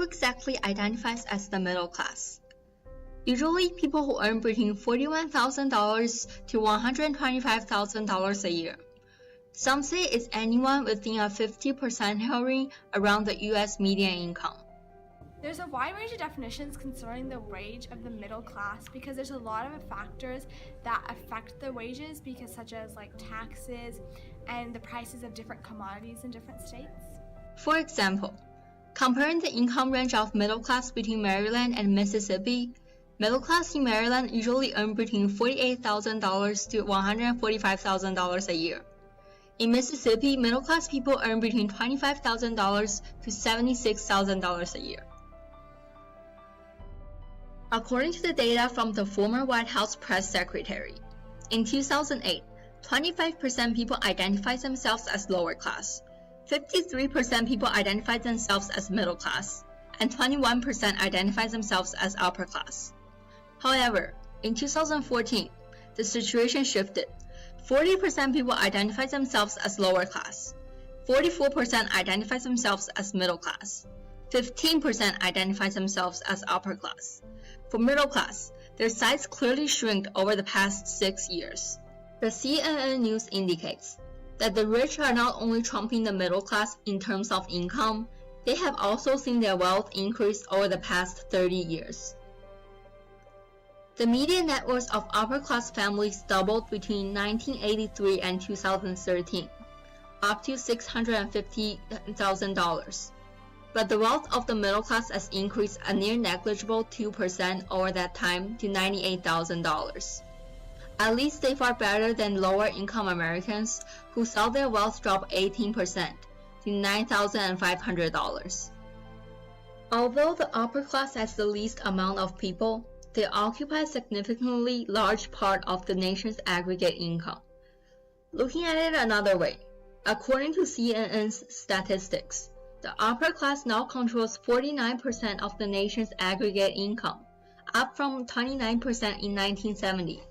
exactly identifies as the middle class? Usually, people who earn between $41,000 to $125,000 a year. Some say it's anyone within a 50% hovering around the US median income. There's a wide range of definitions concerning the wage of the middle class because there's a lot of factors that affect the wages, because such as like taxes and the prices of different commodities in different states. For example, comparing the income range of middle class between Maryland and Mississippi, middle class in Maryland usually earn between $48,000 to $145,000 a year. In Mississippi, middle class people earn between $25,000 to $76,000 a year. According to the data from the former White House press secretary, in 2008, 25% people identified themselves as lower class, 53% people identified themselves as middle class, and 21% identified themselves as upper class. However, in 2014, the situation shifted. 40% people identified themselves as lower class, 44% identified themselves as middle class, 15% identified themselves as upper class. For middle class, their size clearly shrinked over the past 6 years. The CNN news indicates that the rich are not only trumping the middle class in terms of income, they have also seen their wealth increase over the past 30 years. The median net worth of upper-class families doubled between 1983 and 2013, up to $650,000. But the wealth of the middle class has increased a near negligible 2% over that time to $98,000. At least they far better than lower-income Americans who saw their wealth drop 18% to $9,500. Although the upper class has the least amount of people, they occupy a significantly large part of the nation's aggregate income. Looking at it another way, according to CNN's statistics, the upper class now controls 49% of the nation's aggregate income, up from 29% in 1970.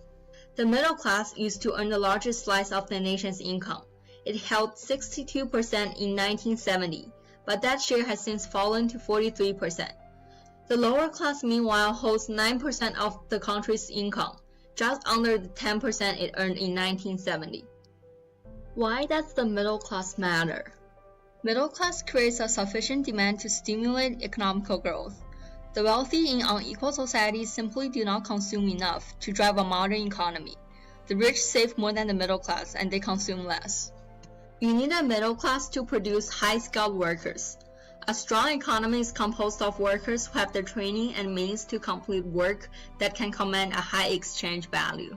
The middle class used to earn the largest slice of the nation's income. It held 62% in 1970, but that share has since fallen to 43%. The lower class, meanwhile, holds 9% of the country's income, just under the 10% it earned in 1970. Why does the middle class matter? Middle class creates a sufficient demand to stimulate economic growth. The wealthy in unequal societies simply do not consume enough to drive a modern economy. The rich save more than the middle class, and they consume less. You need a middle class to produce high-skilled workers. A strong economy is composed of workers who have the training and means to complete work that can command a high exchange value.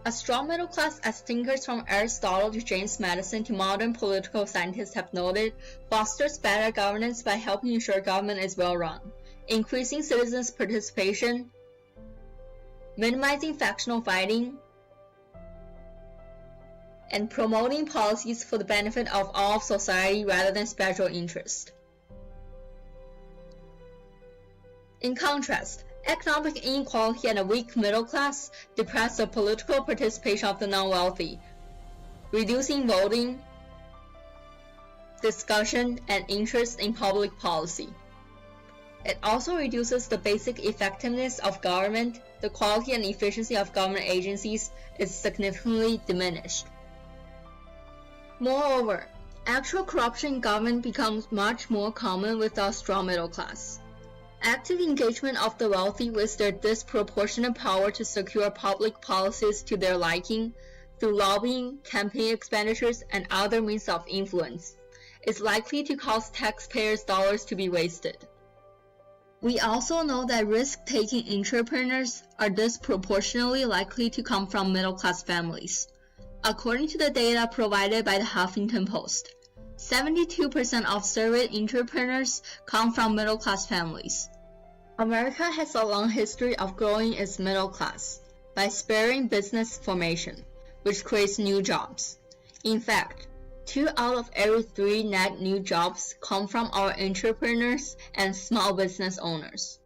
A strong middle class, as thinkers from Aristotle to James Madison to modern political scientists have noted, fosters better governance by helping ensure government is well run, increasing citizens' participation, minimizing factional fighting, and promoting policies for the benefit of all of society rather than special interest. In contrast, economic inequality and a weak middle class depress the political participation of the non-wealthy, reducing voting, discussion, and interest in public policy. It also reduces the basic effectiveness of government. The quality and efficiency of government agencies is significantly diminished. Moreover, actual corruption in government becomes much more common with a strong middle class. Active engagement of the wealthy with their disproportionate power to secure public policies to their liking through lobbying, campaign expenditures, and other means of influence is likely to cause taxpayers' dollars to be wasted. We also know that risk-taking entrepreneurs are disproportionately likely to come from middle-class families. According to the data provided by the Huffington Post, 72% of surveyed entrepreneurs come from middle-class families. America has a long history of growing its middle class by spurring business formation, which creates new jobs. In fact, 2 out of every 3 net new jobs come from our entrepreneurs and small business owners.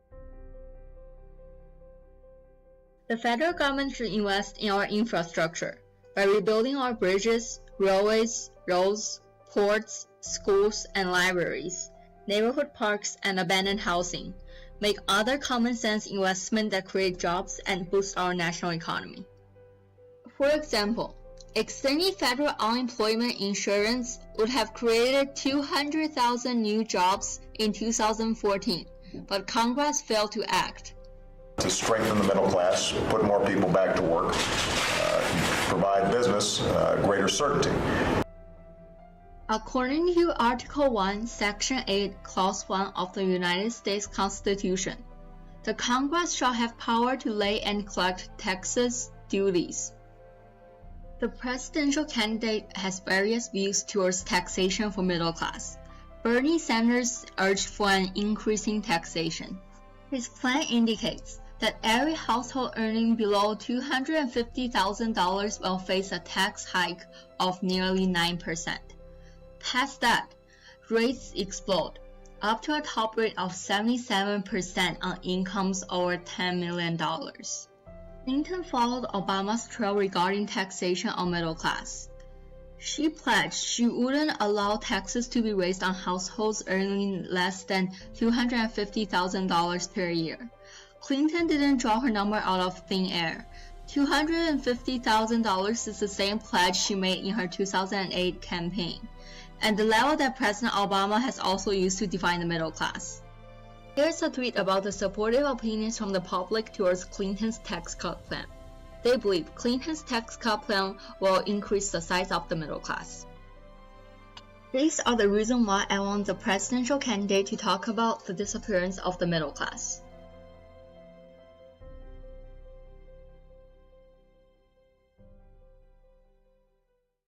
The federal government should invest in our infrastructure by rebuilding our bridges, railways, roads, ports, schools, and libraries, neighborhood parks, and abandoned housing, make other common sense investments that create jobs and boost our national economy. For example, extending federal unemployment insurance would have created 200,000 new jobs in 2014, but Congress failed to act. To strengthen the middle class, put more people back to work, provide business greater certainty. According to Article 1, Section 8, Clause 1 of the United States Constitution, the Congress shall have power to lay and collect taxes, duties. The presidential candidate has various views towards taxation for middle class. Bernie Sanders urged for an increasing taxation. His plan indicates that every household earning below $250,000 will face a tax hike of nearly 9%. Past that, rates explode, up to a top rate of 77% on incomes over $10 million. Clinton followed Obama's trail regarding taxation on middle class. She pledged she wouldn't allow taxes to be raised on households earning less than $250,000 per year. Clinton didn't draw her number out of thin air. $250,000 is the same pledge she made in her 2008 campaign, and the level that President Obama has also used to define the middle class. Here's a tweet about the supportive opinions from the public towards Clinton's tax cut plan. They believe Clinton's tax cut plan will increase the size of the middle class. These are the reasons why I want the presidential candidate to talk about the disappearance of the middle class.